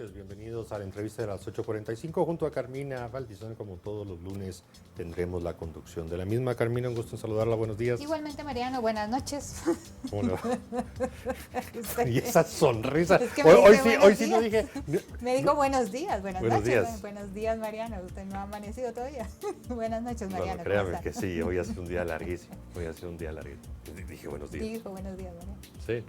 noches, bienvenidos a la entrevista de las 8:45 junto a Carmina Valdizón. Como todos los lunes tendremos la conducción de la misma. Carmina, un gusto en saludarla, buenos días. Igualmente, Mariano, buenas noches. ¿Cómo le va? Y esa sonrisa. Es que hoy sí no dije. Me dijo buenos días, buenos días. noches. Buenos días, Mariano. Usted no ha amanecido todavía. Buenas noches, Mariano. Bueno, créame que sí, hoy ha sido un día larguísimo. Dije buenos días. Dijo buenos días, Mariano. Sí.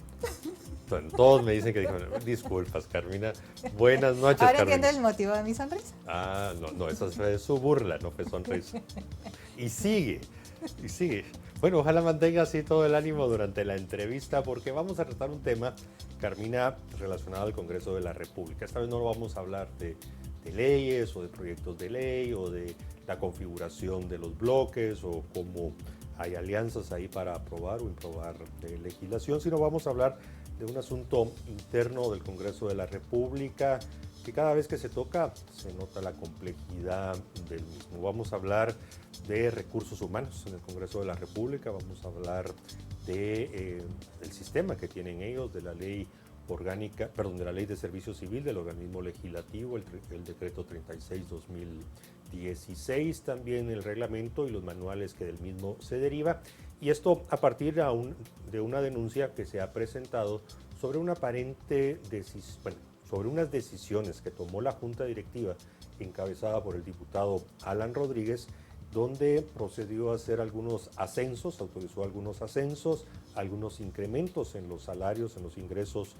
Bueno, todos me dicen que dijo, disculpas, Carmina. Buenas noches, Ahora Carmina. entiendo el motivo de mi sonrisa. Ah, no, esa fue su burla, no fue sonrisa. Y sigue. Bueno, ojalá mantenga así todo el ánimo durante la entrevista, porque vamos a tratar un tema, Carmina, relacionado al Congreso de la República. Esta vez no vamos a hablar de leyes o de proyectos de ley o de la configuración de los bloques o cómo hay alianzas ahí para aprobar o improbar legislación, sino vamos a hablar de un asunto interno del Congreso de la República que cada vez que se toca se nota la complejidad del mismo. Vamos a hablar de recursos humanos en el Congreso de la República, vamos a hablar del sistema que tienen ellos, de la ley orgánica, perdón, de la ley de servicio civil, del organismo legislativo, el decreto 36-2016, también el reglamento y los manuales que del mismo se deriva. Y esto a partir de una denuncia que se ha presentado sobre una aparente sobre unas decisiones que tomó la Junta Directiva encabezada por el diputado Alan Rodríguez, donde procedió a hacer algunos ascensos, autorizó algunos ascensos, algunos incrementos en los salarios, en los ingresos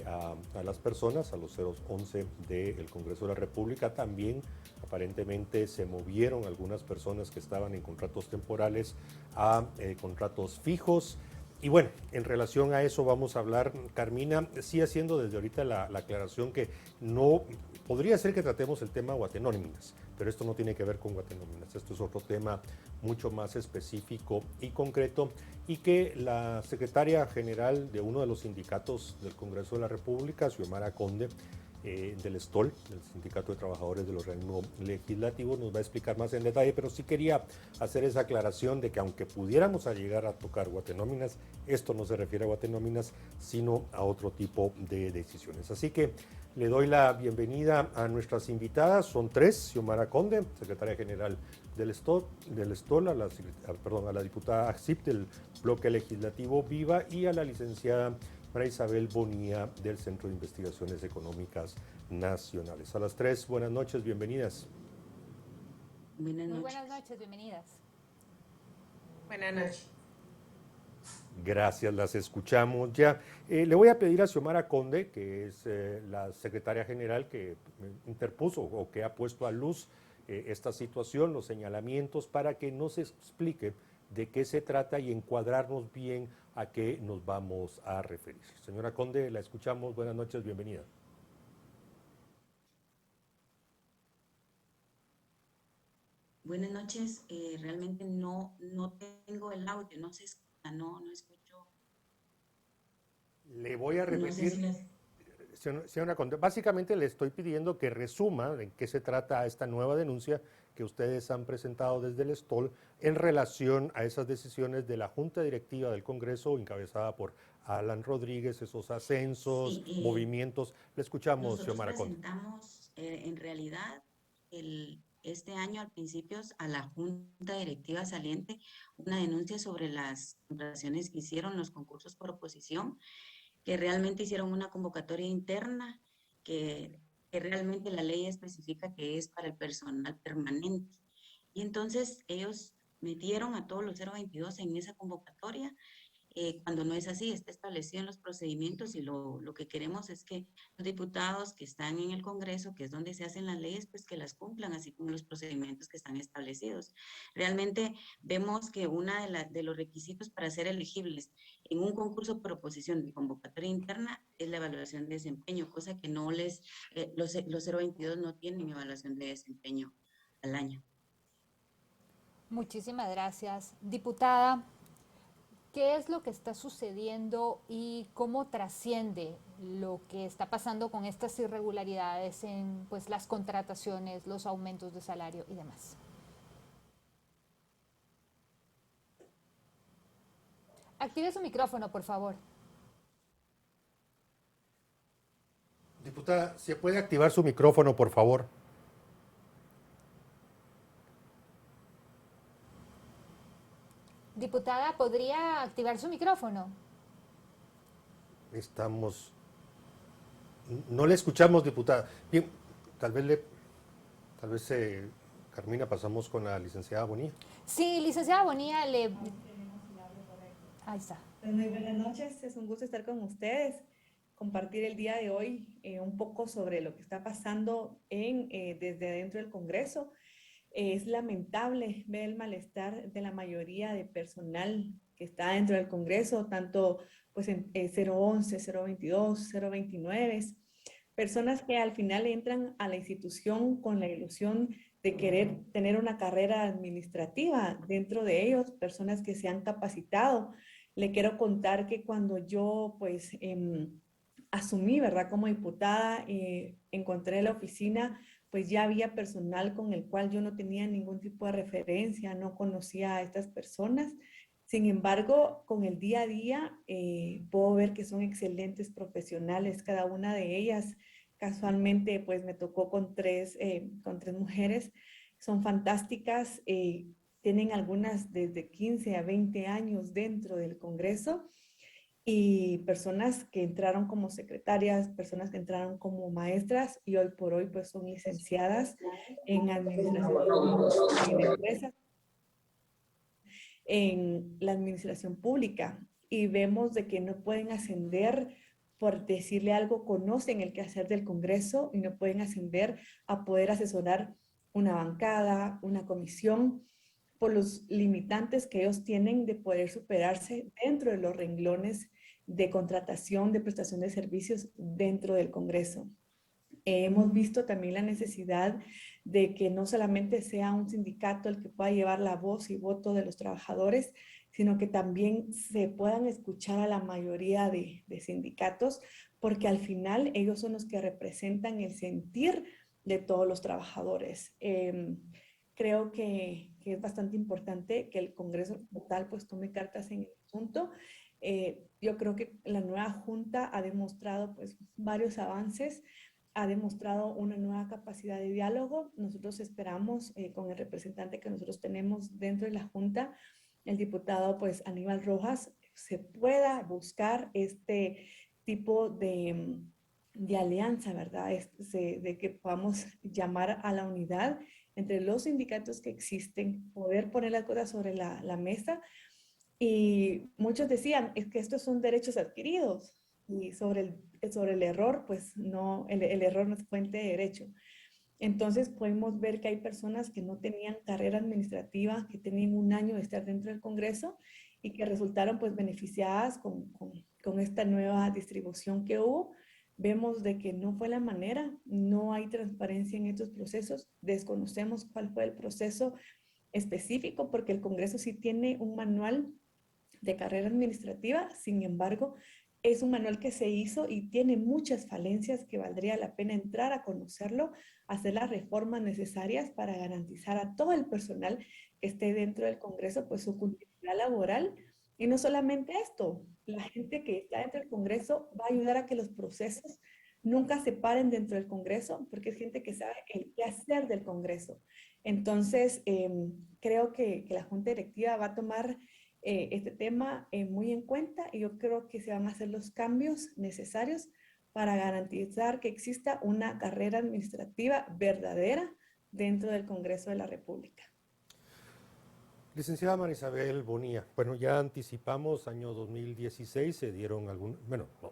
a las personas, a los 011 del Congreso de la República. También aparentemente se movieron algunas personas que estaban en contratos temporales a contratos fijos. Y bueno, en relación a eso vamos a hablar, Carmina, sí haciendo desde ahorita la aclaración que no podría ser que tratemos el tema Guatenóminas, pero esto no tiene que ver con Guatenóminas, esto es otro tema mucho más específico y concreto, y que la secretaria general de uno de los sindicatos del Congreso de la República, Xiomara Conde, del STOL, del Sindicato de Trabajadores del Organismo Legislativo, nos va a explicar más en detalle, pero sí quería hacer esa aclaración de que aunque pudiéramos llegar a tocar Guatenóminas, esto no se refiere a Guatenóminas, sino a otro tipo de decisiones. Así que le doy la bienvenida a nuestras invitadas, son tres: Xiomara Conde, secretaria general del STOL, a la diputada Axip del Bloque Legislativo Viva, y a la licenciada María Isabel Bonilla del Centro de Investigaciones Económicas Nacionales. A las tres, buenas noches, bienvenidas. Muy buenas noches, bienvenidas. Buenas noches. Gracias, las escuchamos ya. Le voy a pedir a Xiomara Conde, que es la secretaria general que interpuso o que ha puesto a luz esta situación, los señalamientos, para que nos explique de qué se trata y encuadrarnos bien a qué nos vamos a referir. Señora Conde, la escuchamos. Buenas noches, bienvenida. Buenas noches. Realmente no tengo el audio, no se escucha, no escucho. Le voy a repetir. No sé si Señora Conde, básicamente le estoy pidiendo que resuma en qué se trata esta nueva denuncia que ustedes han presentado desde el STOL en relación a esas decisiones de la Junta Directiva del Congreso encabezada por Alan Rodríguez, esos ascensos, movimientos. Le escuchamos, Xiomara Conde. Nosotros presentamos en realidad este año al principio a la Junta Directiva saliente una denuncia sobre las contrataciones que hicieron los concursos por oposición, que realmente hicieron una convocatoria interna que realmente la ley especifica que es para el personal permanente. Y entonces ellos metieron a todos los 022 en esa convocatoria, cuando no es así, está establecido en los procedimientos, y lo que queremos es que los diputados que están en el Congreso, que es donde se hacen las leyes, pues que las cumplan, así como los procedimientos que están establecidos. Realmente vemos que uno de los requisitos para ser elegibles en un concurso por oposición de convocatoria interna es la evaluación de desempeño, cosa que no los 022 no tienen evaluación de desempeño al año. Muchísimas gracias. Diputada, ¿qué es lo que está sucediendo y cómo trasciende lo que está pasando con estas irregularidades en las contrataciones, los aumentos de salario y demás? Active su micrófono, por favor. Diputada, ¿se puede activar su micrófono, por favor? Diputada, ¿podría activar su micrófono? Estamos... No le escuchamos, diputada. Bien, tal vez, Carmina, pasamos con la licenciada Bonilla. Sí, licenciada Bonilla, ahí está. Muy buenas noches, es un gusto estar con ustedes, compartir el día de hoy un poco sobre lo que está pasando desde adentro del Congreso. Es lamentable ver el malestar de la mayoría de personal que está dentro del Congreso, tanto pues en 011, 022, 029, personas que al final entran a la institución con la ilusión de querer tener una carrera administrativa dentro de ellos, personas que se han capacitado. Le quiero contar que cuando yo pues asumí, ¿verdad? Como diputada, encontré la oficina, pues ya había personal con el cual yo no tenía ningún tipo de referencia, no conocía a estas personas. Sin embargo, con el día a día puedo ver que son excelentes profesionales, cada una de ellas. Casualmente, pues me tocó con tres mujeres, son fantásticas, tienen algunas desde 15 a 20 años dentro del Congreso y personas que entraron como secretarias, personas que entraron como maestras y hoy por hoy pues son licenciadas en administración en empresas, en la administración pública y vemos de que no pueden ascender por decirle algo, conocen el quehacer del Congreso y no pueden ascender a poder asesorar una bancada, una comisión, por los limitantes que ellos tienen de poder superarse dentro de los renglones de contratación, de prestación de servicios dentro del Congreso. Hemos visto también la necesidad de que no solamente sea un sindicato el que pueda llevar la voz y voto de los trabajadores, sino que también se puedan escuchar a la mayoría de sindicatos, porque al final ellos son los que representan el sentir de todos los trabajadores. Creo que es bastante importante que el Congreso como tal pues tome cartas en el asunto. Yo creo que la nueva Junta ha demostrado pues varios avances, ha demostrado una nueva capacidad de diálogo. Nosotros esperamos con el representante que nosotros tenemos dentro de la Junta, el diputado pues Aníbal Rojas, se pueda buscar este tipo de alianza, ¿verdad? De que podamos llamar a la unidad entre los sindicatos que existen, poder poner las cosas sobre la mesa. Y muchos decían, es que estos son derechos adquiridos y sobre el error, pues no, el error no es fuente de derecho. Entonces podemos ver que hay personas que no tenían carrera administrativa, que tenían un año de estar dentro del Congreso y que resultaron pues beneficiadas con esta nueva distribución que hubo. Vemos de que no fue la manera, no hay transparencia en estos procesos, desconocemos cuál fue el proceso específico porque el Congreso sí tiene un manual de carrera administrativa, sin embargo, es un manual que se hizo y tiene muchas falencias que valdría la pena entrar a conocerlo, hacer las reformas necesarias para garantizar a todo el personal que esté dentro del Congreso pues su continuidad laboral. Y no solamente esto, la gente que está dentro del Congreso va a ayudar a que los procesos nunca se paren dentro del Congreso, porque es gente que sabe el qué hacer del Congreso. Entonces, creo que la Junta Directiva va a tomar este tema muy en cuenta y yo creo que se van a hacer los cambios necesarios para garantizar que exista una carrera administrativa verdadera dentro del Congreso de la República. Licenciada María Isabel Bonilla, bueno, ya anticipamos, año 2016 se dieron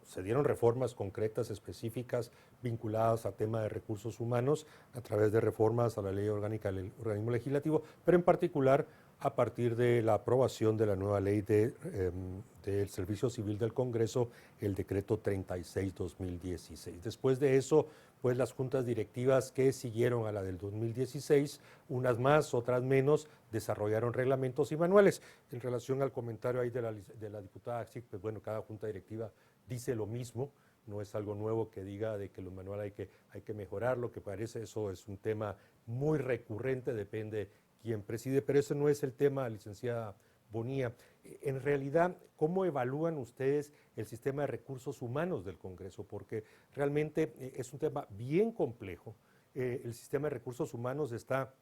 se dieron reformas concretas, específicas, vinculadas a tema de recursos humanos, a través de reformas a la ley orgánica del organismo legislativo, pero en particular a partir de la aprobación de la nueva ley del Servicio Civil del Congreso, el decreto 36-2016. Después de eso, pues las juntas directivas que siguieron a la del 2016, unas más, otras menos, desarrollaron reglamentos y manuales. En relación al comentario ahí de la diputada Axi, pues bueno, cada junta directiva dice lo mismo, no es algo nuevo que diga de que los manuales hay que mejorar, lo que parece eso es un tema muy recurrente, depende quién preside, pero ese no es el tema, licenciada Bonilla. En realidad, ¿cómo evalúan ustedes el sistema de recursos humanos del Congreso? Porque realmente es un tema bien complejo. El sistema de recursos humanos está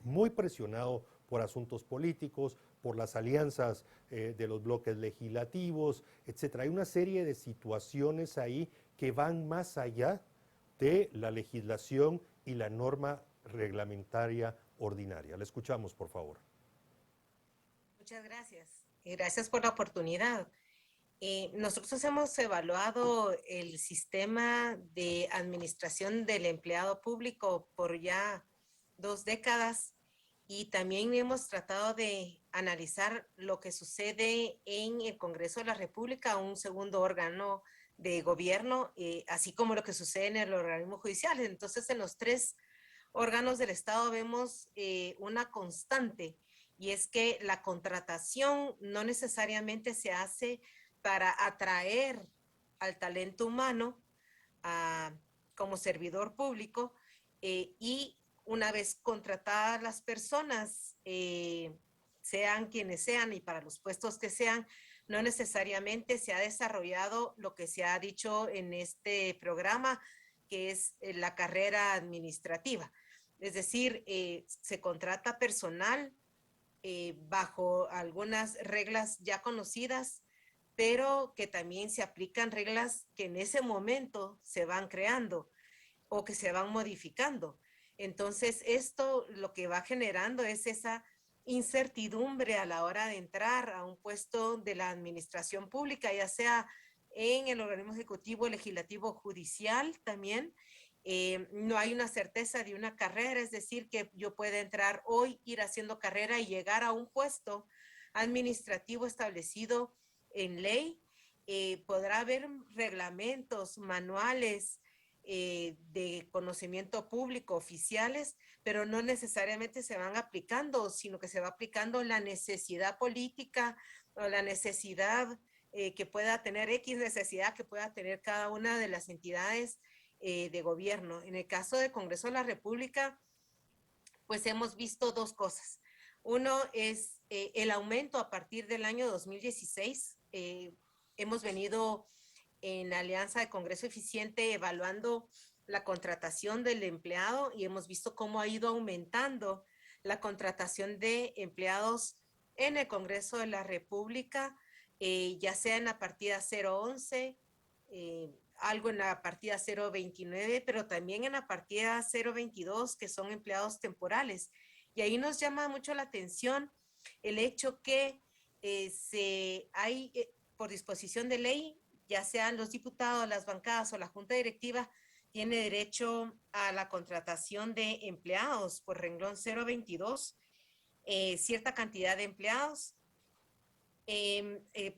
muy presionado por asuntos políticos, por las alianzas de los bloques legislativos, etcétera. Hay una serie de situaciones ahí que van más allá de la legislación y la norma reglamentaria ordinaria. Le escuchamos, por favor. Muchas gracias. Gracias por la oportunidad. Nosotros hemos evaluado el sistema de administración del empleado público por ya 2 décadas y también hemos tratado de analizar lo que sucede en el Congreso de la República, un segundo órgano de gobierno, así como lo que sucede en el organismo judicial. Entonces, en los 3 órganos del Estado vemos una constante, y es que la contratación no necesariamente se hace para atraer al talento humano como servidor público, y una vez contratadas las personas, sean quienes sean y para los puestos que sean, no necesariamente se ha desarrollado lo que se ha dicho en este programa, que es la carrera administrativa. Es decir, se contrata personal bajo algunas reglas ya conocidas, pero que también se aplican reglas que en ese momento se van creando o que se van modificando. Entonces, esto lo que va generando es esa incertidumbre a la hora de entrar a un puesto de la administración pública, ya sea en el organismo ejecutivo, legislativo, judicial también. No hay una certeza de una carrera, es decir, que yo pueda entrar hoy, ir haciendo carrera y llegar a un puesto administrativo establecido en ley. Podrá haber reglamentos, manuales de conocimiento público oficiales, pero no necesariamente se van aplicando, sino que se va aplicando la necesidad política o la necesidad que pueda tener X necesidad que pueda tener cada una de las entidades de gobierno. En el caso del Congreso de la República, pues hemos visto 2 cosas. Uno es el aumento a partir del año 2016. Hemos venido en Alianza de Congreso Eficiente evaluando la contratación del empleado y hemos visto cómo ha ido aumentando la contratación de empleados en el Congreso de la República, ya sea en la partida 011, algo en la partida 029, pero también en la partida 022, que son empleados temporales. Y ahí nos llama mucho la atención el hecho que hay, por disposición de ley, ya sean los diputados, las bancadas o la junta directiva, tiene derecho a la contratación de empleados por renglón 022, cierta cantidad de empleados.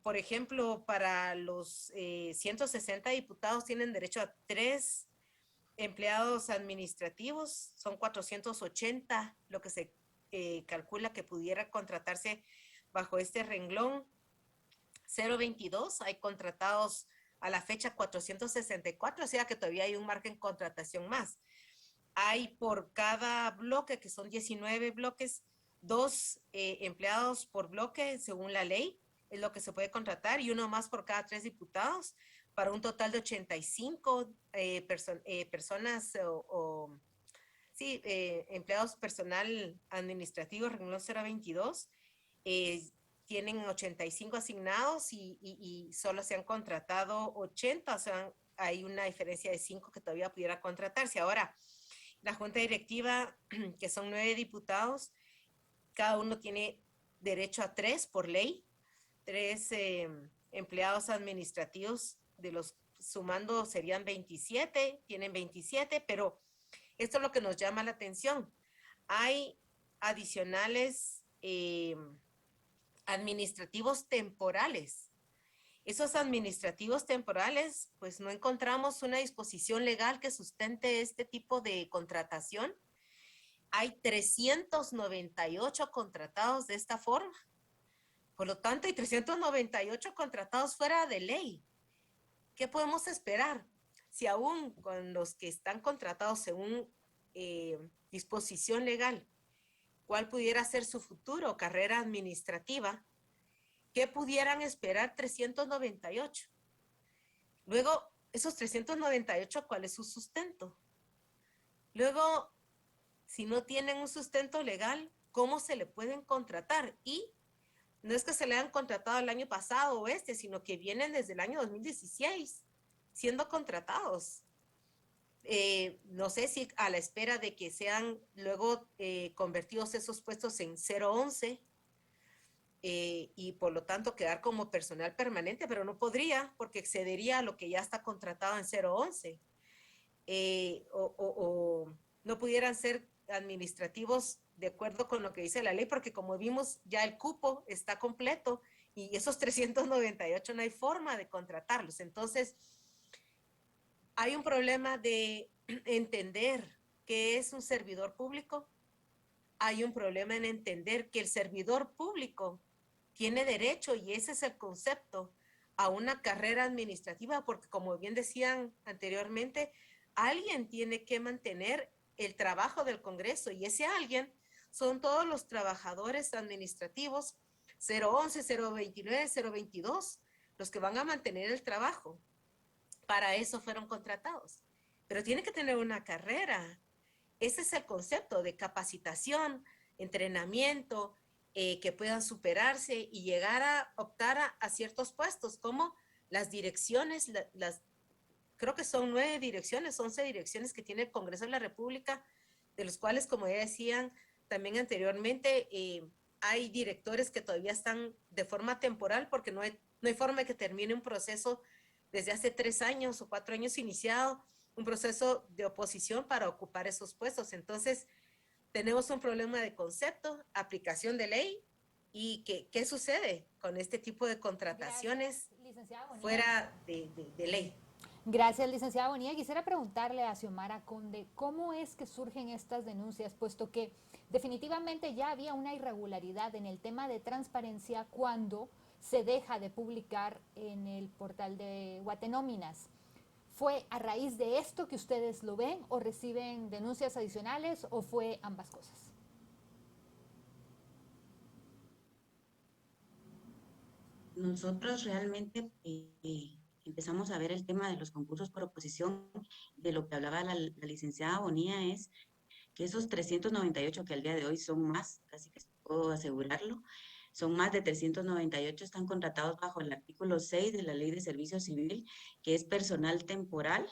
Por ejemplo, para los 160 diputados tienen derecho a 3 empleados administrativos, son 480 lo que se calcula que pudiera contratarse bajo este renglón 022. Hay contratados a la fecha 464, o sea que todavía hay un margen de contratación más. Hay por cada bloque, que son 19 bloques, 2 empleados por bloque según la ley, es lo que se puede contratar, y uno más por cada 3 diputados, para un total de 85 personas empleados personal administrativo, renglón 022, tienen 85 asignados y solo se han contratado 80, o sea, hay una diferencia de 5 que todavía pudiera contratarse. Ahora, la junta directiva, que son 9 diputados, cada uno tiene derecho a 3 por ley, 3 empleados administrativos, de los sumando serían 27, tienen 27, pero esto es lo que nos llama la atención. Hay adicionales administrativos temporales. Esos administrativos temporales, pues no encontramos una disposición legal que sustente este tipo de contratación. Hay 398 contratados de esta forma. Por lo tanto, hay 398 contratados fuera de ley. ¿Qué podemos esperar? Si aún con los que están contratados según disposición legal, cuál pudiera ser su futuro carrera administrativa, ¿qué pudieran esperar 398? Luego, esos 398, ¿cuál es su sustento? Luego, si no tienen un sustento legal, ¿cómo se le pueden contratar? Y no es que se le hayan contratado el año pasado o sino que vienen desde el año 2016 siendo contratados. No sé si a la espera de que sean luego convertidos esos puestos en 011 y por lo tanto quedar como personal permanente, pero no podría porque excedería a lo que ya está contratado en 011. O no pudieran ser administrativos de acuerdo con lo que dice la ley, porque como vimos ya el cupo está completo y esos 398 no hay forma de contratarlos. Entonces, hay un problema de entender qué es un servidor público. Hay un problema en entender que el servidor público tiene derecho, y ese es el concepto, a una carrera administrativa, porque como bien decían anteriormente, alguien tiene que mantener el trabajo del Congreso y ese alguien son todos los trabajadores administrativos 011, 029, 022, los que van a mantener el trabajo. Para eso fueron contratados. Pero tiene que tener una carrera. Ese es el concepto de capacitación, entrenamiento, que puedan superarse y llegar a optar a ciertos puestos, como las direcciones, creo que son 9 direcciones, 11 direcciones que tiene el Congreso de la República, de los cuales, como ya decían también anteriormente, hay directores que todavía están de forma temporal porque no hay forma de que termine un proceso desde hace 3 años o 4 años iniciado, un proceso de oposición para ocupar esos puestos. Entonces, tenemos un problema de concepto, aplicación de ley, y ¿qué sucede con este tipo de contrataciones fuera de ley? Gracias, licenciada Bonilla. Quisiera preguntarle a Xiomara Conde, ¿cómo es que surgen estas denuncias? Puesto que definitivamente ya había una irregularidad en el tema de transparencia cuando se deja de publicar en el portal de Guatenóminas. ¿Fue a raíz de esto que ustedes lo ven o reciben denuncias adicionales o fue ambas cosas? Nosotros realmente empezamos a ver el tema de los concursos por oposición, de lo que hablaba la licenciada Bonilla, es que esos 398 que al día de hoy son más, casi que puedo asegurarlo, son más de 398, están contratados bajo el artículo 6 de la Ley de Servicio Civil, que es personal temporal,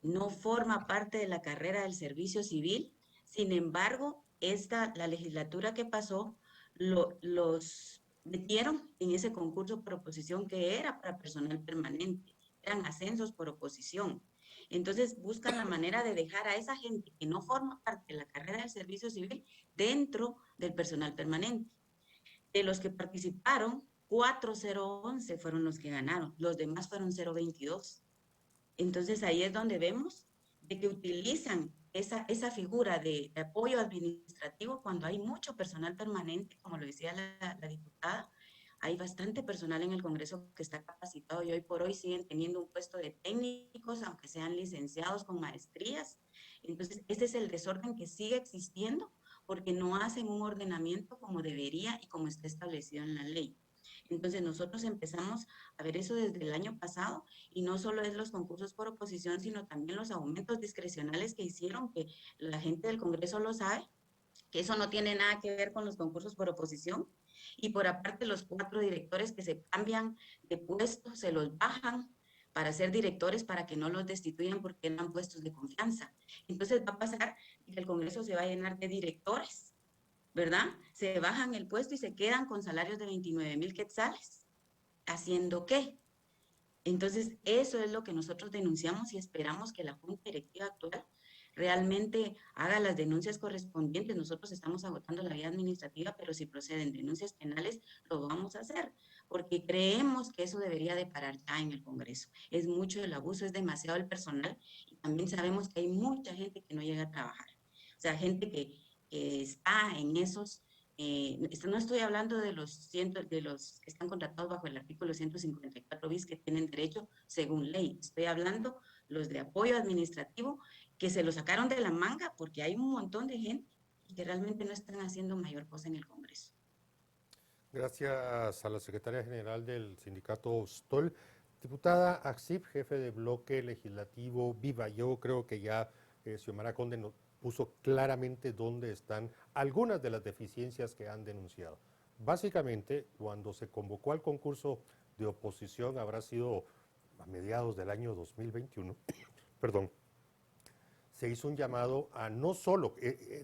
no forma parte de la carrera del servicio civil. Sin embargo, la legislatura que pasó los metieron en ese concurso por oposición que era para personal permanente, eran ascensos por oposición. Entonces buscan la manera de dejar a esa gente que no forma parte de la carrera del servicio civil dentro del personal permanente. De los que participaron, 4011 fueron los que ganaron, los demás fueron 022. Entonces ahí es donde vemos de que utilizan esa figura de apoyo administrativo cuando hay mucho personal permanente, como lo decía la diputada. Hay bastante personal en el Congreso que está capacitado y hoy por hoy siguen teniendo un puesto de técnicos, aunque sean licenciados con maestrías. Entonces, ese es el desorden que sigue existiendo porque no hacen un ordenamiento como debería y como está establecido en la ley. Entonces, nosotros empezamos a ver eso desde el año pasado y no solo es los concursos por oposición, sino también los aumentos discrecionales que hicieron, que la gente del Congreso lo sabe, que eso no tiene nada que ver con los concursos por oposición. Y por aparte los 4 directores que se cambian de puesto, se los bajan para ser directores para que no los destituyan porque eran puestos de confianza. Entonces va a pasar que el Congreso se va a llenar de directores, ¿verdad? Se bajan el puesto y se quedan con salarios de 29,000 quetzales. ¿Haciendo qué? Entonces, eso es lo que nosotros denunciamos y esperamos que la Junta Directiva actual realmente haga las denuncias correspondientes. Nosotros estamos agotando la vía administrativa, pero si proceden denuncias penales, lo vamos a hacer, porque creemos que eso debería de parar ya en el Congreso. Es mucho el abuso, es demasiado el personal y también sabemos que hay mucha gente que no llega a trabajar. O sea, gente que está en esos... no estoy hablando de los que están contratados bajo el artículo 154 bis que tienen derecho según ley. Estoy hablando los de apoyo administrativo que se lo sacaron de la manga porque hay un montón de gente que realmente no están haciendo mayor cosa en el Congreso. Gracias a la secretaria general del sindicato STOL. Diputada Axip, jefe de bloque legislativo Viva, yo creo que ya Xiomara Conde nos puso claramente dónde están algunas de las deficiencias que han denunciado. Básicamente, cuando se convocó al concurso de oposición, habrá sido a mediados del año 2021, perdón, se hizo un llamado a no solo,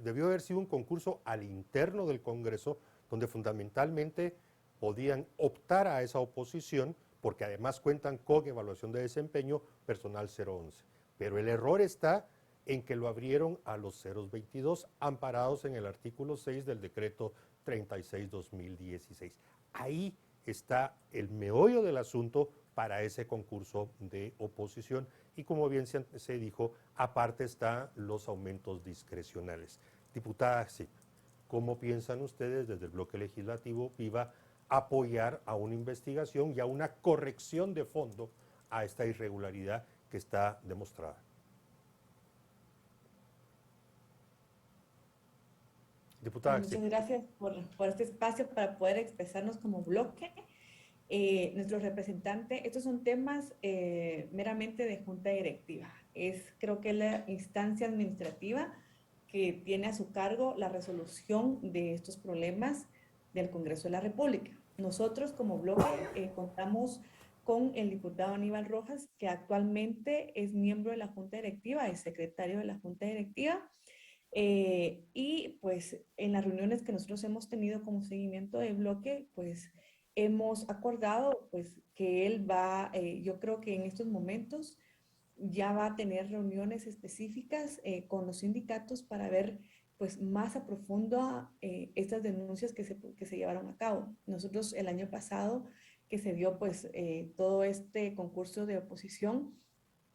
debió haber sido un concurso al interno del Congreso, donde fundamentalmente podían optar a esa oposición, porque además cuentan con evaluación de desempeño personal 011. Pero el error está en que lo abrieron a los 022, amparados en el artículo 6 del decreto 36-2016. Ahí está el meollo del asunto para ese concurso de oposición y como bien se dijo, aparte están los aumentos discrecionales. Diputada, sí, ¿cómo piensan ustedes desde el bloque legislativo Viva apoyar a una investigación y a una corrección de fondo a esta irregularidad que está demostrada? Diputada, Muchas gracias por este espacio para poder expresarnos como bloque. Nuestro representante, estos son temas meramente de junta directiva. Creo que la instancia administrativa que tiene a su cargo la resolución de estos problemas del Congreso de la República. Nosotros como bloque contamos con el diputado Aníbal Rojas, que actualmente es miembro de la junta directiva, es secretario de la junta directiva, y pues en las reuniones que nosotros hemos tenido como seguimiento de bloque, pues hemos acordado pues que él va, yo creo que en estos momentos ya va a tener reuniones específicas con los sindicatos para ver pues más a profundo estas denuncias que se llevaron a cabo. Nosotros el año pasado que se dio pues todo este concurso de oposición,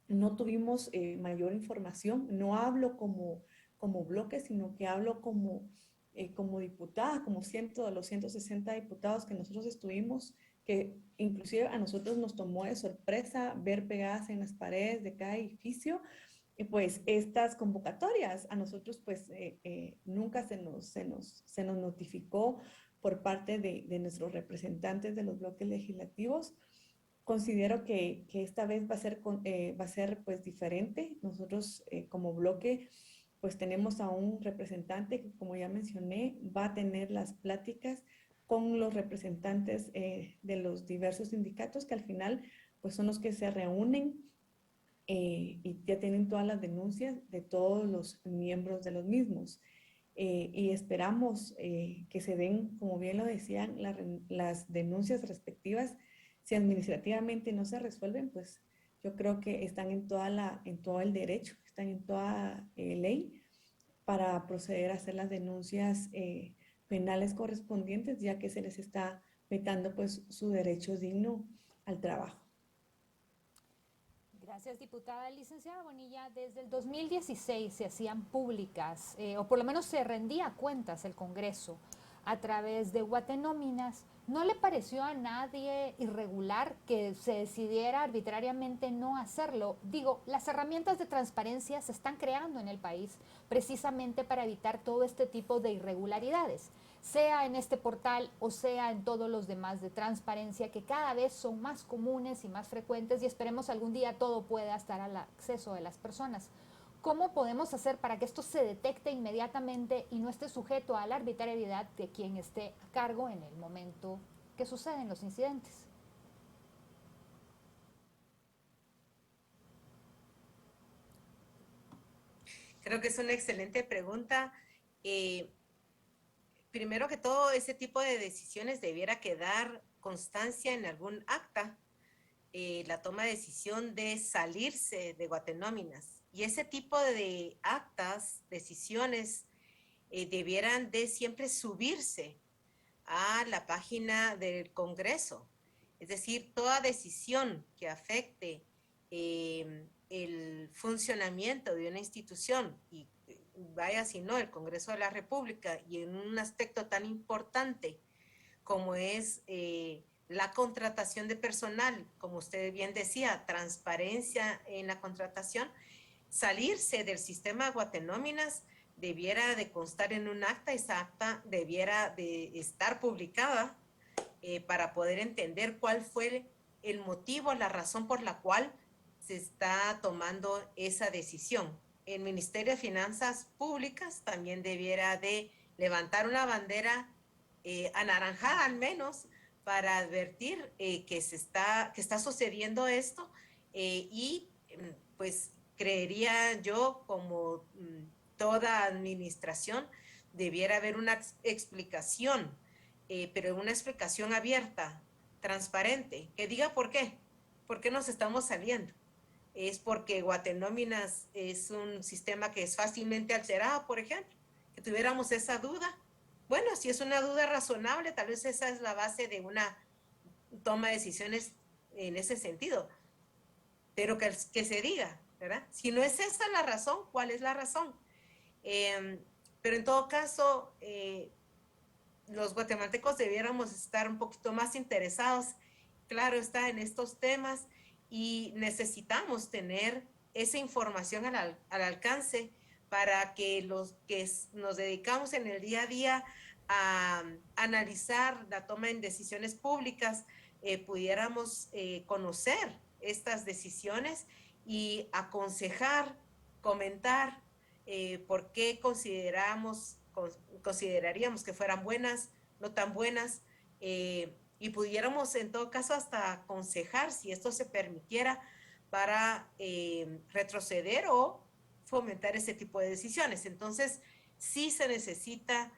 no tuvimos mayor información. No hablo como bloque, sino que hablo como diputada, como de los 160 diputados que nosotros estuvimos, que inclusive a nosotros nos tomó de sorpresa ver pegadas en las paredes de cada edificio, pues estas convocatorias. A nosotros pues nunca se nos notificó por parte de nuestros representantes de los bloques legislativos. Considero que esta vez va a ser pues diferente. Nosotros como bloque pues tenemos a un representante que, como ya mencioné, va a tener las pláticas con los representantes de los diversos sindicatos que al final pues son los que se reúnen y ya tienen todas las denuncias de todos los miembros de los mismos. Y esperamos que se den, como bien lo decían, las denuncias respectivas. Si administrativamente no se resuelven, pues yo creo que están en todo el derecho, están en toda ley para proceder a hacer las denuncias penales correspondientes, ya que se les está vetando pues su derecho digno al trabajo. Gracias, diputada. Licenciada Bonilla, desde el 2016 se hacían públicas, o por lo menos se rendía cuentas el Congreso a través de guatenóminas. ¿No le pareció a nadie irregular que se decidiera arbitrariamente no hacerlo? Digo, las herramientas de transparencia se están creando en el país precisamente para evitar todo este tipo de irregularidades, sea en este portal o sea en todos los demás de transparencia que cada vez son más comunes y más frecuentes y esperemos algún día todo pueda estar al acceso de las personas. ¿Cómo podemos hacer para que esto se detecte inmediatamente y no esté sujeto a la arbitrariedad de quien esté a cargo en el momento que suceden los incidentes? Creo que es una excelente pregunta. Primero que todo, ese tipo de decisiones debiera quedar constancia en algún acta. La toma de decisión de salirse de guatenóminas. Y ese tipo de actas, decisiones, debieran de siempre subirse a la página del Congreso. Es decir, toda decisión que afecte el funcionamiento de una institución, y vaya si no, el Congreso de la República, y en un aspecto tan importante como es la contratación de personal, como usted bien decía, transparencia en la contratación, salirse del sistema de guatenóminas debiera de constar en un acta, esa acta debiera de estar publicada para poder entender cuál fue el motivo, la razón por la cual se está tomando esa decisión. El Ministerio de Finanzas Públicas también debiera de levantar una bandera anaranjada al menos para advertir que está sucediendo esto y pues creería yo, como toda administración, debiera haber una explicación, pero una explicación abierta, transparente, que diga por qué nos estamos saliendo. Es porque Guatenóminas es un sistema que es fácilmente alterado, por ejemplo, que tuviéramos esa duda. Bueno, si es una duda razonable, tal vez esa es la base de una toma de decisiones en ese sentido, pero que se diga, ¿verdad? Si no es esa la razón, ¿cuál es la razón? Pero en todo caso, los guatemaltecos debiéramos estar un poquito más interesados, claro está, en estos temas, y necesitamos tener esa información al alcance para que los que nos dedicamos en el día a día a analizar la toma de decisiones públicas, pudiéramos conocer estas decisiones y aconsejar, comentar por qué consideraríamos que fueran buenas, no tan buenas, y pudiéramos en todo caso hasta aconsejar si esto se permitiera para retroceder o fomentar ese tipo de decisiones. Entonces, sí se necesita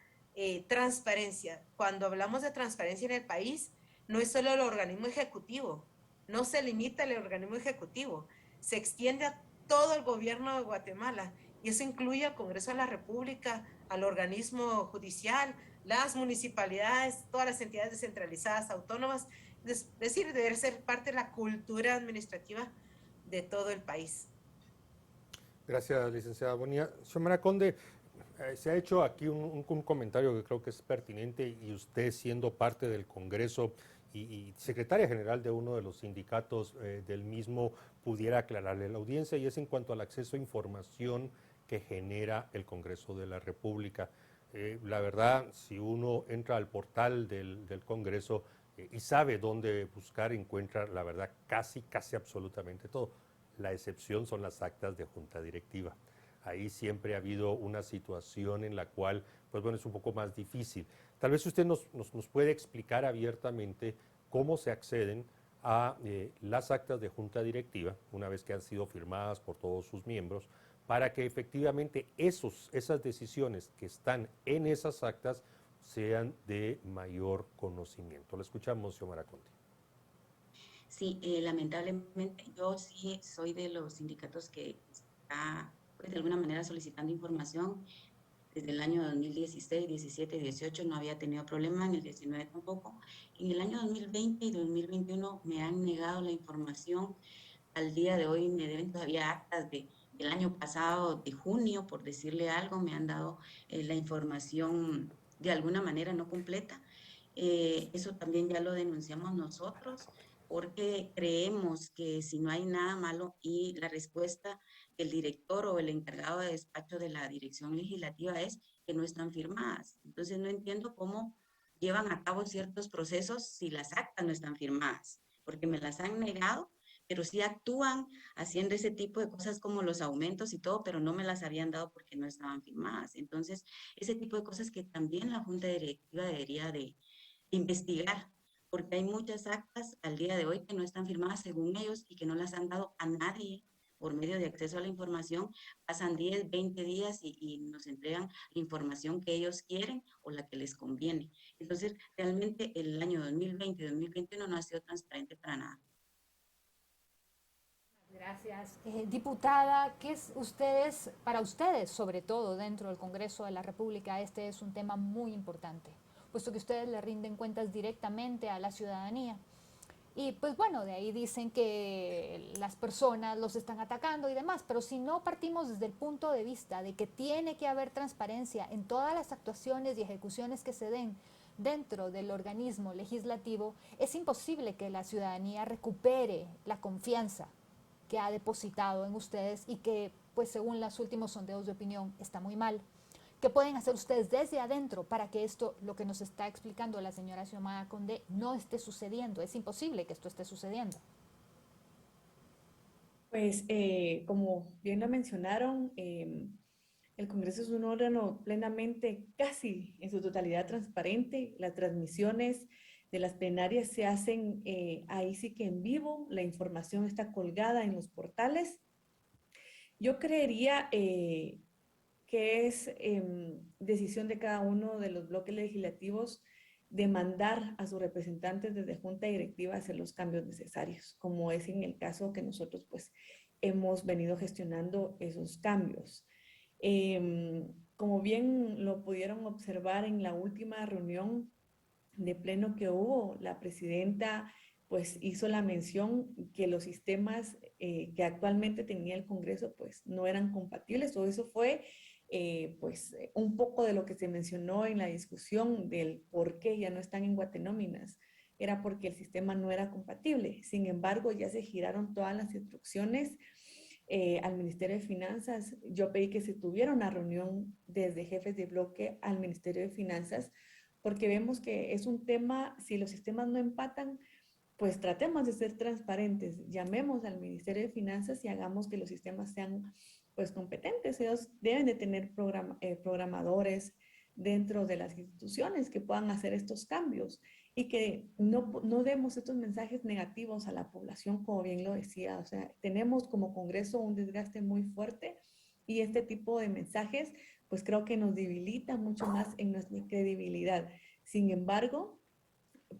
transparencia. Cuando hablamos de transparencia en el país, no es solo el organismo ejecutivo, no se limita al organismo ejecutivo, se extiende a todo el gobierno de Guatemala, y eso incluye al Congreso de la República, al organismo judicial, las municipalidades, todas las entidades descentralizadas, autónomas, es decir, debe ser parte de la cultura administrativa de todo el país. Gracias, licenciada Bonilla. Xiomara Conde, se ha hecho aquí un comentario que creo que es pertinente, y usted, siendo parte del Congreso y secretaria general de uno de los sindicatos del mismo, pudiera aclararle a la audiencia, y es en cuanto al acceso a información que genera el Congreso de la República. La verdad, si uno entra al portal del Congreso y sabe dónde buscar, encuentra, la verdad, casi absolutamente todo. La excepción son las actas de junta directiva. Ahí siempre ha habido una situación en la cual, pues bueno, es un poco más difícil. Tal vez usted nos puede explicar abiertamente cómo se acceden a las actas de junta directiva, una vez que han sido firmadas por todos sus miembros, para que efectivamente esas decisiones que están en esas actas sean de mayor conocimiento. La escuchamos, Xiomara Conde. Sí, lamentablemente yo sí soy de los sindicatos que está, pues, de alguna manera solicitando información. Desde el año 2016, 17 y 18 no había tenido problema, en el 19 tampoco. En el año 2020 y 2021 me han negado la información. Al día de hoy me deben todavía actas del año pasado, de junio, por decirle algo, me han dado la información de alguna manera no completa. Eso también ya lo denunciamos nosotros, porque creemos que si no hay nada malo y la respuesta del director o el encargado de despacho de la dirección legislativa es que no están firmadas. Entonces no entiendo cómo llevan a cabo ciertos procesos si las actas no están firmadas, porque me las han negado, pero sí actúan haciendo ese tipo de cosas como los aumentos y todo, pero no me las habían dado porque no estaban firmadas. Entonces, ese tipo de cosas que también la Junta Directiva debería de investigar, porque hay muchas actas al día de hoy que no están firmadas según ellos y que no las han dado a nadie por medio de acceso a la información. Pasan 10, 20 días y nos entregan la información que ellos quieren o la que les conviene. Entonces, realmente el año 2020 y 2021 no ha sido transparente para nada. Gracias. Diputada, ¿qué es para ustedes, sobre todo dentro del Congreso de la República, este es un tema muy importante, puesto que ustedes le rinden cuentas directamente a la ciudadanía? Y pues bueno, de ahí dicen que las personas los están atacando y demás, pero si no partimos desde el punto de vista de que tiene que haber transparencia en todas las actuaciones y ejecuciones que se den dentro del organismo legislativo, es imposible que la ciudadanía recupere la confianza que ha depositado en ustedes y que, pues según los últimos sondeos de opinión, está muy mal. ¿Qué pueden hacer ustedes desde adentro para que esto, lo que nos está explicando la señora Xiomara Condé, no esté sucediendo? Es imposible que esto esté sucediendo. Pues como bien lo mencionaron, el Congreso es un órgano plenamente, casi en su totalidad transparente. Las transmisiones de las plenarias se hacen ahí sí que en vivo, la información está colgada en los portales. Yo creería que es decisión de cada uno de los bloques legislativos demandar a sus representantes desde junta directiva hacer los cambios necesarios, como es en el caso que nosotros pues hemos venido gestionando esos cambios. Como bien lo pudieron observar en la última reunión de pleno que hubo, la presidenta pues hizo la mención que los sistemas que actualmente tenía el Congreso pues no eran compatibles, o eso fue un poco de lo que se mencionó en la discusión del por qué ya no están en Guatenóminas, era porque el sistema no era compatible. Sin embargo, ya se giraron todas las instrucciones al Ministerio de Finanzas. Yo pedí que se tuviera una reunión desde jefes de bloque al Ministerio de Finanzas, porque vemos que es un tema, si los sistemas no empatan, pues tratemos de ser transparentes, llamemos al Ministerio de Finanzas y hagamos que los sistemas sean pues competentes. Ellos deben de tener programadores dentro de las instituciones que puedan hacer estos cambios y que no demos estos mensajes negativos a la población, como bien lo decía. O sea, tenemos como Congreso un desgaste muy fuerte y este tipo de mensajes pues creo que nos debilita mucho más en nuestra credibilidad. Sin embargo,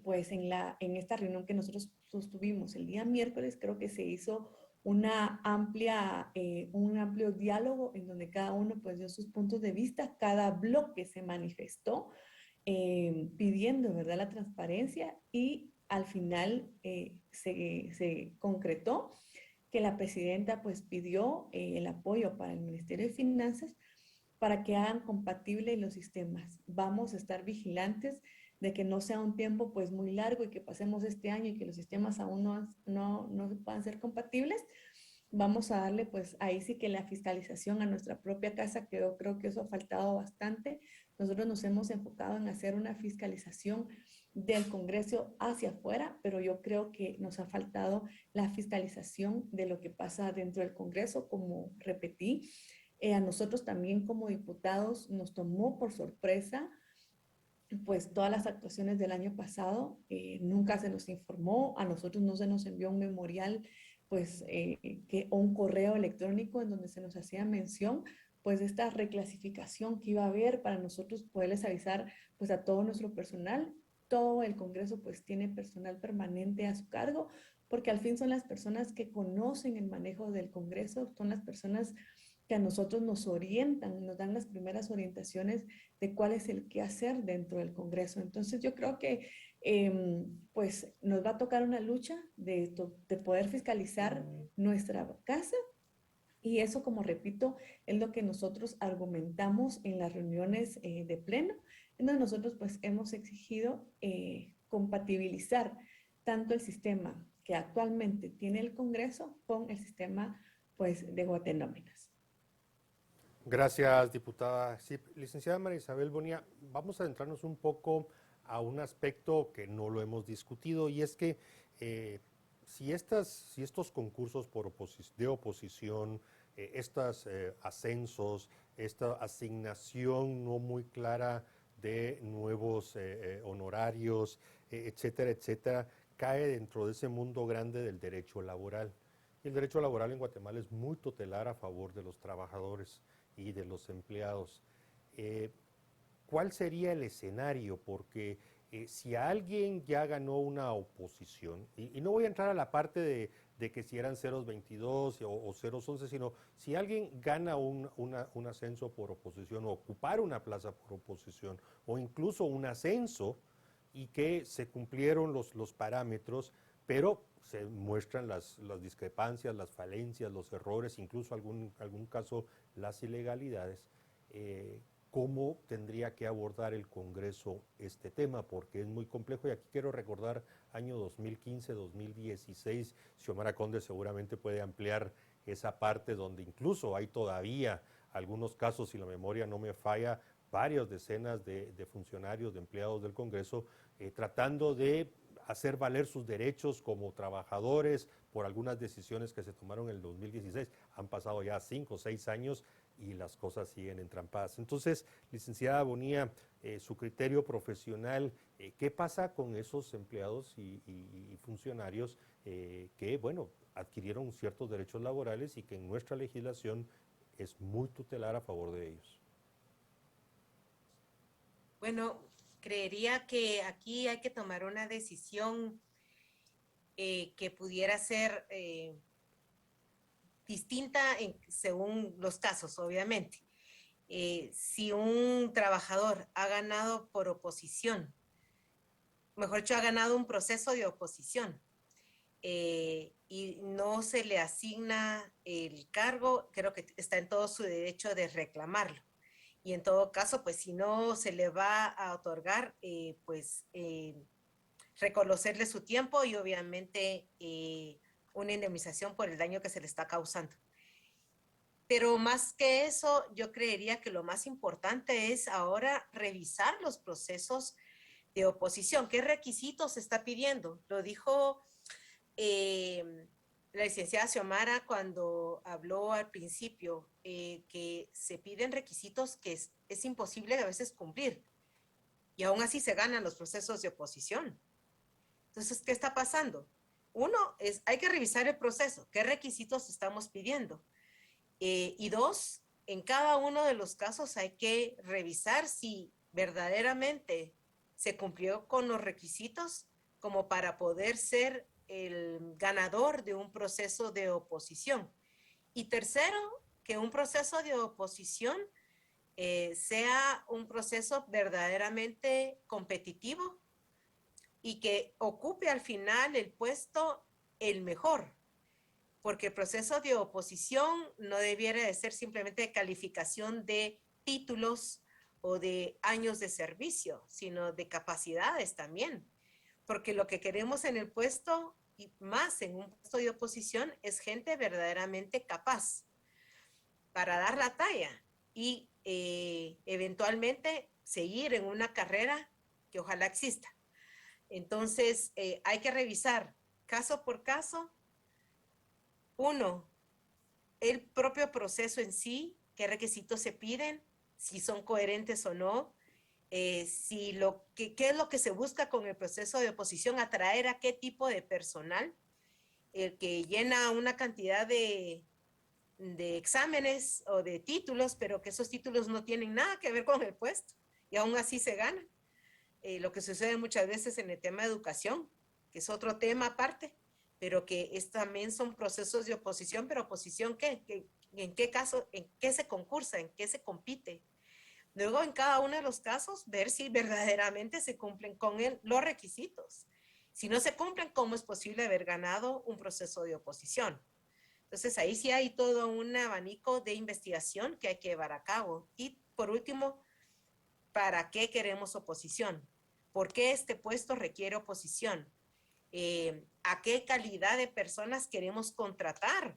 pues en esta reunión que nosotros sostuvimos el día miércoles, creo que se hizo un amplio diálogo en donde cada uno pues dio sus puntos de vista, cada bloque se manifestó pidiendo, ¿verdad?, la transparencia, y al final se concretó que la presidenta pues pidió el apoyo para el Ministerio de Finanzas para que hagan compatibles los sistemas. Vamos a estar vigilantes de que no sea un tiempo pues muy largo y que pasemos este año y que los sistemas aún no puedan ser compatibles. Vamos a darle pues ahí sí que la fiscalización a nuestra propia casa, que yo creo que eso ha faltado bastante. Nosotros nos hemos enfocado en hacer una fiscalización del Congreso hacia afuera, pero yo creo que nos ha faltado la fiscalización de lo que pasa dentro del Congreso. Como repetí, a nosotros también como diputados nos tomó por sorpresa pues todas las actuaciones del año pasado. Nunca se nos informó, a nosotros no se nos envió un memorial pues o un correo electrónico en donde se nos hacía mención pues de esta reclasificación que iba a haber, para nosotros poderles avisar pues a todo nuestro personal. Todo el Congreso pues tiene personal permanente a su cargo, porque al fin son las personas que conocen el manejo del Congreso, son las personas que a nosotros nos orientan, nos dan las primeras orientaciones de cuál es el qué hacer dentro del Congreso. Entonces yo creo que pues nos va a tocar una lucha de poder fiscalizar nuestra casa, y eso, como repito, es lo que nosotros argumentamos en las reuniones de pleno, en donde nosotros pues hemos exigido compatibilizar tanto el sistema que actualmente tiene el Congreso con el sistema pues de Guatenóminas. Gracias, diputada. Sí, licenciada María Isabel Bonilla, vamos a adentrarnos un poco a un aspecto que no lo hemos discutido, y es que si estos concursos de oposición, estos ascensos, esta asignación no muy clara de nuevos honorarios, etcétera, etcétera, cae dentro de ese mundo grande del derecho laboral. Y el derecho laboral en Guatemala es muy tutelar a favor de los trabajadores y de los empleados. ¿Cuál sería el escenario? Porque si alguien ya ganó una oposición, y no voy a entrar a la parte de que si eran 022 o 011, sino si alguien gana un ascenso por oposición, o ocupar una plaza por oposición, o incluso un ascenso, y que se cumplieron los parámetros, pero se muestran las discrepancias, las falencias, los errores, incluso algún caso las ilegalidades, ¿cómo tendría que abordar el Congreso este tema? Porque es muy complejo, y aquí quiero recordar año 2015, 2016, Xiomara Conde seguramente puede ampliar esa parte donde incluso hay todavía algunos casos, si la memoria no me falla, varias decenas de funcionarios, de empleados del Congreso, tratando de hacer valer sus derechos como trabajadores por algunas decisiones que se tomaron en el 2016. Han pasado ya 5 o 6 años y las cosas siguen entrampadas. Entonces, licenciada Bonilla, su criterio profesional, ¿qué pasa con esos empleados y funcionarios que, bueno, adquirieron ciertos derechos laborales y que en nuestra legislación es muy tutelar a favor de ellos? Bueno, creería que aquí hay que tomar una decisión que pudiera ser distinta según los casos, obviamente. Si un trabajador ha ganado por oposición, mejor dicho, ha ganado un proceso de oposición y no se le asigna el cargo, creo que está en todo su derecho de reclamarlo. Y en todo caso, pues si no se le va a otorgar, reconocerle su tiempo y obviamente una indemnización por el daño que se le está causando. Pero más que eso, yo creería que lo más importante es ahora revisar los procesos de oposición. ¿Qué requisitos se está pidiendo? Lo dijo la licenciada Xiomara cuando habló al principio, que se piden requisitos que es imposible a veces cumplir. Y aún así se ganan los procesos de oposición. Entonces, ¿qué está pasando? Uno, hay que revisar el proceso. ¿Qué requisitos estamos pidiendo? Y dos, en cada uno de los casos hay que revisar si verdaderamente se cumplió con los requisitos como para poder ser el ganador de un proceso de oposición. Y tercero, que un proceso de oposición sea un proceso verdaderamente competitivo y que ocupe al final el puesto el mejor, porque el proceso de oposición no debiera de ser simplemente de calificación de títulos o de años de servicio, sino de capacidades también, porque lo que queremos en el puesto y más en un puesto de oposición es gente verdaderamente capaz para dar la talla y eventualmente seguir en una carrera que ojalá exista. Entonces, hay que revisar caso por caso. Uno, el propio proceso en sí, qué requisitos se piden, si son coherentes o no, qué es lo que se busca con el proceso de oposición, atraer a qué tipo de personal, el que llena una cantidad de exámenes o de títulos, pero que esos títulos no tienen nada que ver con el puesto y aún así se ganan. Lo que sucede muchas veces en el tema de educación, que es otro tema aparte, pero que también son procesos de oposición, pero oposición ¿qué? ¿En qué caso, en qué se concursa, en qué se compite? Luego, en cada uno de los casos, ver si verdaderamente se cumplen con los requisitos. Si no se cumplen, ¿cómo es posible haber ganado un proceso de oposición? Entonces, ahí sí hay todo un abanico de investigación que hay que llevar a cabo. Y por último, ¿para qué queremos oposición? ¿Por qué este puesto requiere oposición? ¿A qué calidad de personas queremos contratar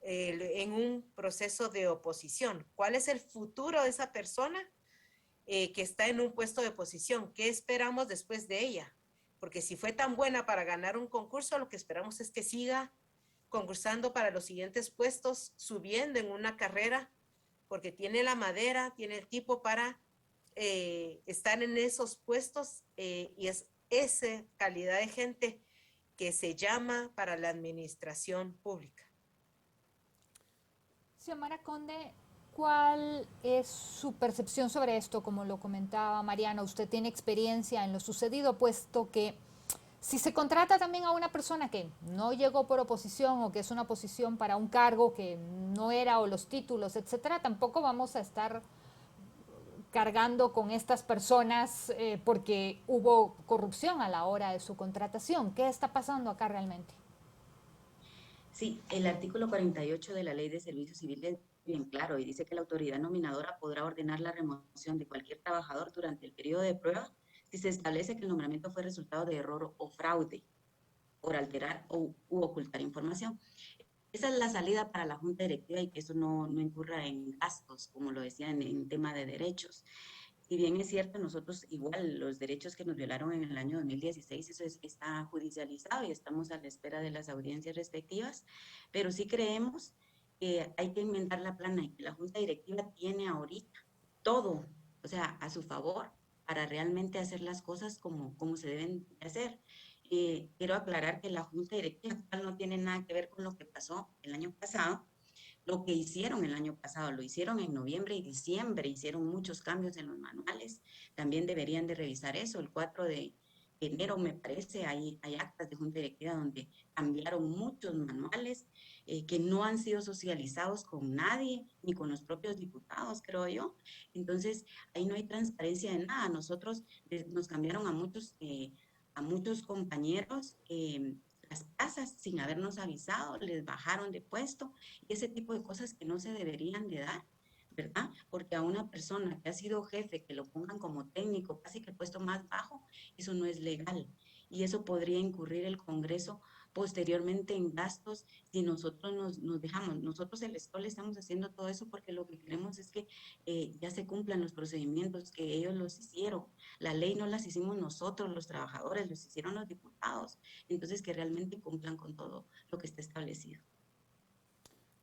en un proceso de oposición? ¿Cuál es el futuro de esa persona que está en un puesto de oposición? ¿Qué esperamos después de ella? Porque si fue tan buena para ganar un concurso, lo que esperamos es que siga concursando para los siguientes puestos, subiendo en una carrera, porque tiene la madera, tiene el tipo para estar en esos puestos y es esa calidad de gente que se llama para la administración pública. Xiomara Conde, ¿cuál es su percepción sobre esto? Como lo comentaba Mariana, usted tiene experiencia en lo sucedido, puesto que si se contrata también a una persona que no llegó por oposición o que es una posición para un cargo que no era o los títulos, etcétera, tampoco vamos a estar cargando con estas personas porque hubo corrupción a la hora de su contratación. ¿Qué está pasando acá realmente? Sí, el artículo 48 de la Ley de Servicio Civil es bien claro y dice que la autoridad nominadora podrá ordenar la remoción de cualquier trabajador durante el periodo de prueba si se establece que el nombramiento fue resultado de error o fraude por alterar u ocultar información. Esa es la salida para la junta directiva y que eso no incurra en gastos, como lo decía en tema de derechos. Si bien es cierto, nosotros igual los derechos que nos violaron en el año 2016, está judicializado y estamos a la espera de las audiencias respectivas, pero sí creemos que hay que enmendar la plana y que la Junta Directiva tiene ahorita todo, o sea, a su favor para realmente hacer las cosas como se deben de hacer. Quiero aclarar que la Junta Directiva actual no tiene nada que ver con lo que pasó el año pasado. Lo que hicieron el año pasado, lo hicieron en noviembre y diciembre, hicieron muchos cambios en los manuales. También deberían de revisar eso. El 4 de enero, me parece, hay actas de Junta Directiva donde cambiaron muchos manuales que no han sido socializados con nadie, ni con los propios diputados, creo yo. Entonces, ahí no hay transparencia de nada. Nosotros nos cambiaron a muchos compañeros las plazas sin habernos avisado, les bajaron de puesto y ese tipo de cosas que no se deberían de dar, ¿verdad? Porque a una persona que ha sido jefe, que lo pongan como técnico, casi que el puesto más bajo, eso no es legal. Y eso podría incurrir el Congreso posteriormente en gastos si nosotros nos dejamos. Nosotros el SCOL estamos haciendo todo eso porque lo que queremos es que ya se cumplan los procedimientos que ellos los hicieron. La ley no las hicimos nosotros, los trabajadores, los hicieron los diputados. Entonces, que realmente cumplan con todo lo que está establecido.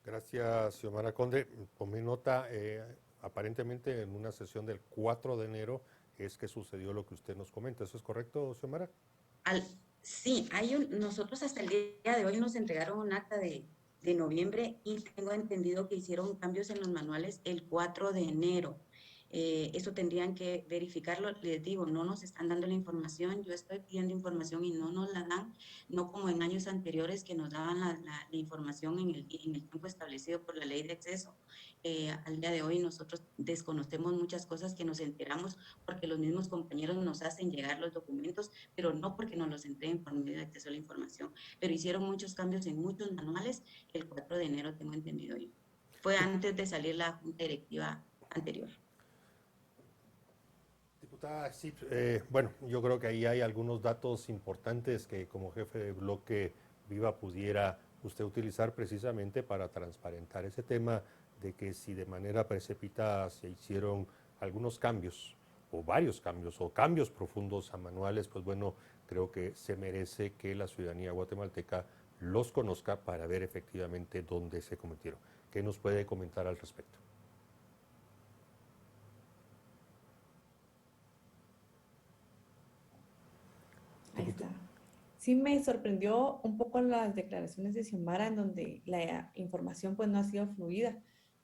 Gracias, Xiomara Conde. Tomé nota, aparentemente en una sesión del 4 de enero es que sucedió lo que usted nos comenta. ¿Eso es correcto, Xiomara? Sí, nosotros hasta el día de hoy nos entregaron un acta de noviembre y tengo entendido que hicieron cambios en los manuales el 4 de enero. Eso tendrían que verificarlo. Les digo, no nos están dando la información. Yo estoy pidiendo información y no nos la dan, no como en años anteriores que nos daban la información en el tiempo establecido por la ley de acceso. Al día de hoy nosotros desconocemos muchas cosas que nos enteramos porque los mismos compañeros nos hacen llegar los documentos, pero no porque nos los entreguen por medio de acceso a la información. Pero hicieron muchos cambios en muchos manuales el 4 de enero, tengo entendido yo. Fue antes de salir la junta directiva anterior. Diputada, sí, bueno, yo creo que ahí hay algunos datos importantes que como jefe de bloque Viva pudiera usted utilizar precisamente para transparentar ese tema de que si de manera precipitada se hicieron algunos cambios o varios cambios o cambios profundos a manuales, pues bueno, creo que se merece que la ciudadanía guatemalteca los conozca para ver efectivamente dónde se cometieron. ¿Qué nos puede comentar al respecto? Ahí está. Sí me sorprendió un poco las declaraciones de Xiomara en donde la información pues no ha sido fluida.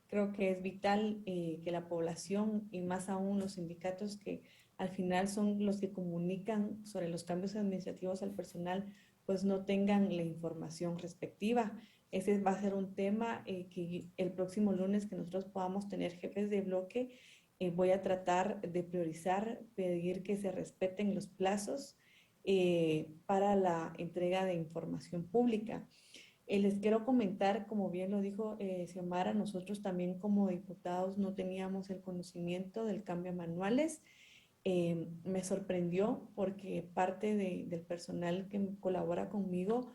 Creo que es vital que la población y más aún los sindicatos que al final son los que comunican sobre los cambios administrativos al personal pues no tengan la información respectiva. Ese va a ser un tema que el próximo lunes que nosotros podamos tener jefes de bloque, voy a tratar de priorizar, pedir que se respeten los plazos para la entrega de información pública. Les quiero comentar, como bien lo dijo Xiomara, nosotros también como diputados no teníamos el conocimiento del cambio de manuales. Me sorprendió porque parte del personal que colabora conmigo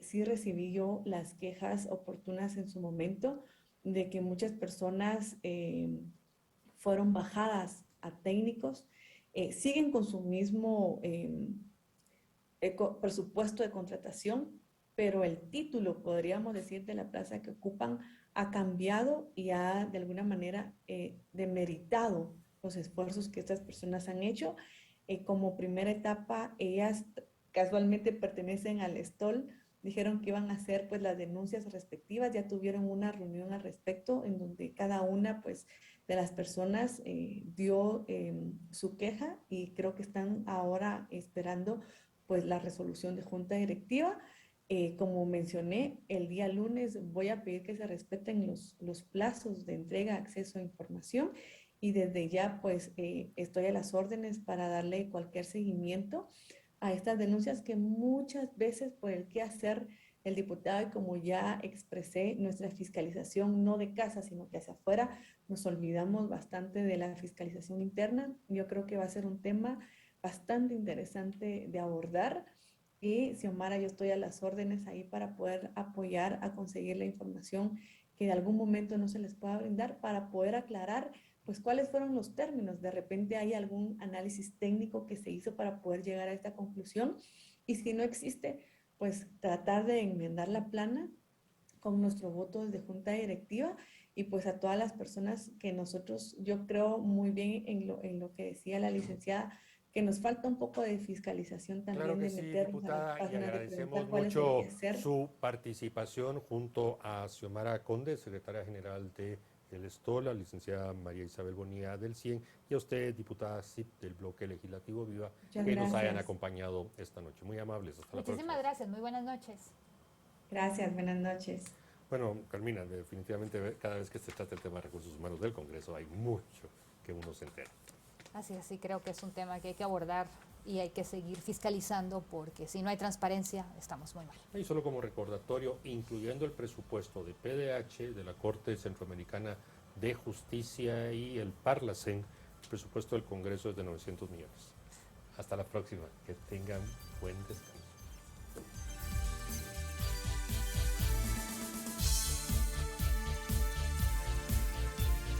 sí recibí yo las quejas oportunas en su momento de que muchas personas fueron bajadas a técnicos, siguen con su mismo presupuesto de contratación, pero el título, podríamos decir, de la plaza que ocupan ha cambiado y ha de alguna manera demeritado los esfuerzos que estas personas han hecho. Como primera etapa, ellas casualmente pertenecen al STOL, dijeron que iban a hacer pues las denuncias respectivas, ya tuvieron una reunión al respecto en donde cada una pues de las personas dio su queja y creo que están ahora esperando pues la resolución de junta directiva. Como mencioné, el día lunes voy a pedir que se respeten los plazos de entrega, acceso a información y desde ya pues estoy a las órdenes para darle cualquier seguimiento a estas denuncias que muchas veces por el qué hacer el diputado y como ya expresé, nuestra fiscalización no de casa, sino que hacia afuera, nos olvidamos bastante de la fiscalización interna. Yo creo que va a ser un tema bastante interesante de abordar. Y Xiomara, yo estoy a las órdenes ahí para poder apoyar a conseguir la información que de algún momento no se les pueda brindar para poder aclarar pues cuáles fueron los términos. De repente hay algún análisis técnico que se hizo para poder llegar a esta conclusión, y si no existe, pues tratar de enmendar la plana con nuestro voto de junta directiva, y pues a todas las personas que nosotros, yo creo muy bien en lo que decía la licenciada, que nos falta un poco de fiscalización también, Claro que de sí, meternos a las diputada, y páginas, de agradecemos preguntar cuáles mucho debería ser. su participación junto a Xiomara Conde, secretaria general de el STOL, la licenciada María Isabel Bonilla del CIEN, y a usted, diputada CIP del Bloque Legislativo Viva, Muchas que nos hayan gracias. acompañado esta noche. Muy amables, hasta la próxima. Muchísimas gracias, muy buenas noches. Gracias, buenas noches. Bueno, Carmina, definitivamente cada vez que se trata el tema de recursos humanos del Congreso hay mucho que uno se entera. Así es, sí, creo que es un tema que hay que abordar y hay que seguir fiscalizando, porque si no hay transparencia estamos muy mal. Y solo como recordatorio, incluyendo el presupuesto de PDH, de la Corte Centroamericana de Justicia y el Parlacen, el presupuesto del Congreso es de 900 millones. Hasta la próxima, que tengan buen descanso.